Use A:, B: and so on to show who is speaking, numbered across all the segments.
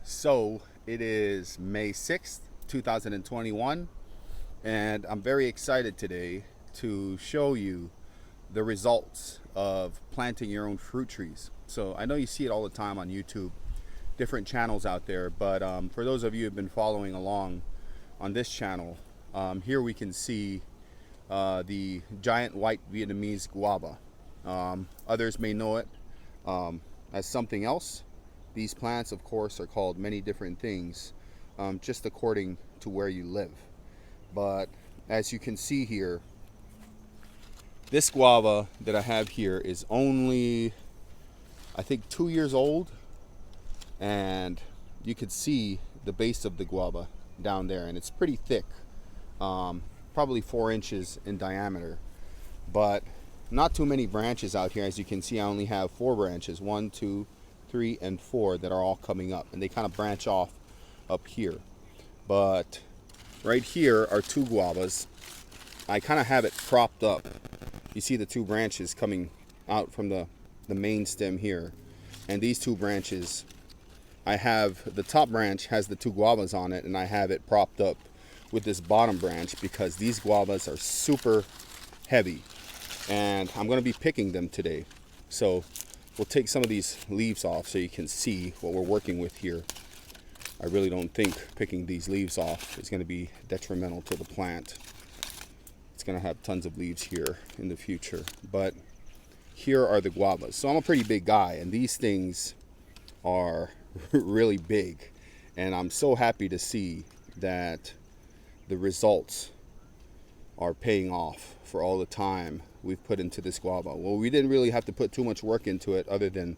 A: So it is May 6th, 2021, and I'm very excited today to show you the results of planting your own fruit trees. So I know you see it all the time on YouTube, different channels out there, but for those of you who have been following along on this channel, here we can see the giant white Vietnamese guava. Others may know it as something else. These plants, of course, are called many different things, just according to where you live. But as you can see here, this guava that I have here is only, I think, 2 years old. And you could see the base of the guava down there, and it's pretty thick, probably 4 inches in diameter. But not too many branches out here. As you can see, I only have 4 branches, 1, 2, 3, and 4 that are all coming up, and they kind of branch off up here. But right here are 2 guavas. I kind of have it propped up. You see the 2 branches coming out from the main stem here, and these 2 branches, I have the top branch has the 2 guavas on it, and I have it propped up with this bottom branch because these guavas are super heavy, and I'm going to be picking them today. So we'll take some of these leaves off so you can see what we're working with here. I really don't think picking these leaves off is going to be detrimental to the plant. It's going to have tons of leaves here in the future. But here are the guavas. So I'm a pretty big guy, and these things are really big. And I'm so happy to see that the results are paying off for all the time we've put into this guava. Well, we didn't really have to put too much work into it other than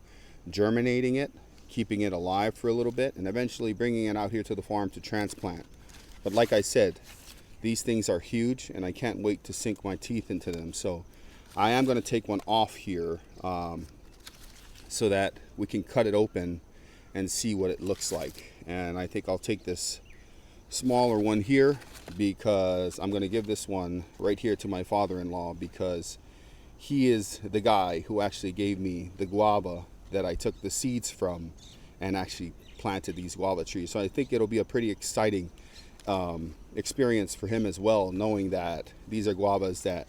A: germinating it, keeping it alive for a little bit, and eventually bringing it out here to the farm to transplant. But like I said, these things are huge, and I can't wait to sink my teeth into them. So I am going to take one off here so that we can cut it open and see what it looks like. And I think I'll take this smaller one here because I'm going to give this one right here to my father-in-law, because he is the guy who actually gave me the guava that I took the seeds from and actually planted these guava trees. So I think it'll be a pretty exciting experience for him as well, knowing that these are guavas that,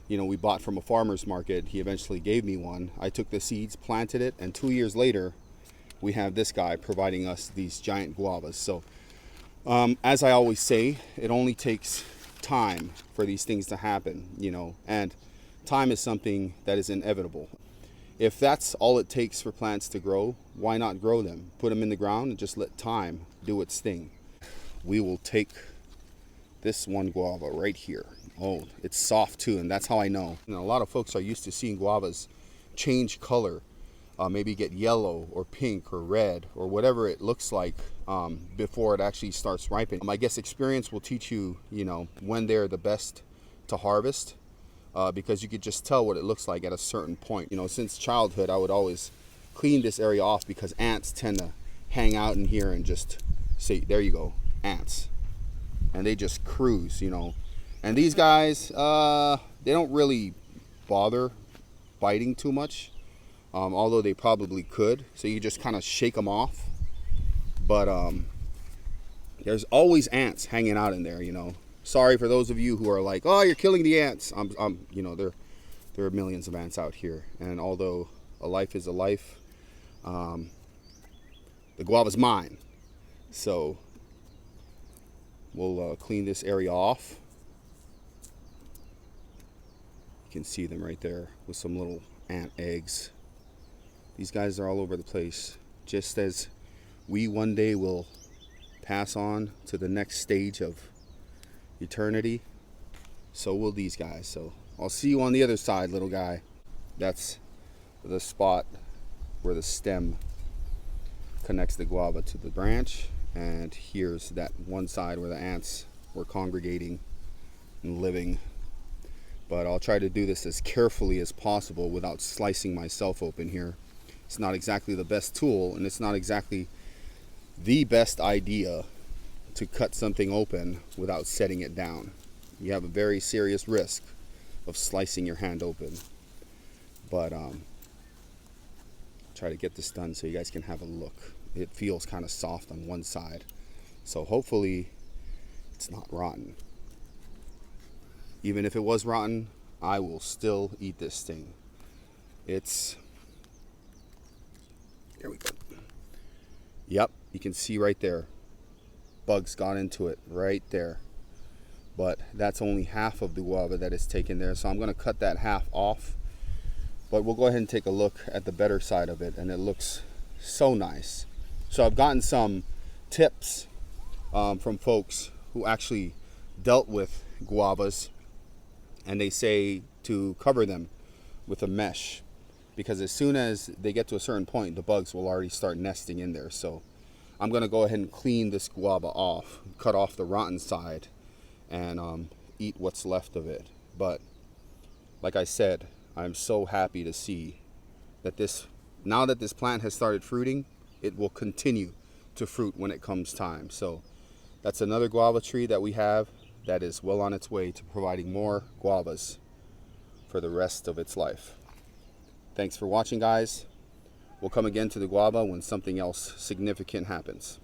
A: you know, we bought from a farmer's market. He eventually gave me one. I took the seeds, planted it, and 2 years later we have this guy providing us these giant guavas. So as I always say, it only takes time for these things to happen, you know, and time is something that is inevitable. If that's all it takes for plants to grow, why not grow them? Put them in the ground and just let time do its thing. We will take this one guava right here. Oh, it's soft too, and that's how I know. You know, a lot of folks are used to seeing guavas change color, maybe get yellow or pink or red or whatever it looks like before it actually starts ripening. I guess experience will teach you, you know, when they're the best to harvest, because you could just tell what it looks like at a certain point. You know, since childhood, I would always clean this area off because ants tend to hang out in here and just say, there you go, ants. And they just cruise, you know. And these guys, they don't really bother biting too much. Although they probably could, so you just kind of shake them off. But there's always ants hanging out in there, you know. Sorry for those of you who are like, oh, you're killing the ants. You know, there are millions of ants out here, and although a life is a life, the guava's mine. So we'll clean this area off. You can see them right there with some little ant eggs. These guys are all over the place. Just as we one day will pass on to the next stage of eternity, so will these guys. So I'll see you on the other side, little guy. That's the spot where the stem connects the guava to the branch, and here's that one side where the ants were congregating and living. But I'll try to do this as carefully as possible without slicing myself open here. It's not exactly the best tool, and it's not exactly the best idea to cut something open without setting it down. You have a very serious risk of slicing your hand open. But try to get this done so you guys can have a look it feels kind of soft on one side. So hopefully it's not rotten. Even if it was rotten, I will still eat this thing. It's, here we go. Yep, you can see right there. Bugs got into it right there. But that's only half of the guava that is taken there. So I'm going to cut that half off. But we'll go ahead and take a look at the better side of it. And it looks so nice. So I've gotten some tips from folks who actually dealt with guavas. And they say to cover them with a mesh. Because as soon as they get to a certain point, the bugs will already start nesting in there. So I'm going to go ahead and clean this guava off. Cut off the rotten side. And eat what's left of it. But like I said, I'm so happy to see that now that this plant has started fruiting, it will continue to fruit when it comes time. So that's another guava tree that we have that is well on its way to providing more guavas for the rest of its life. Thanks for watching, guys. We'll come again to the guava when something else significant happens.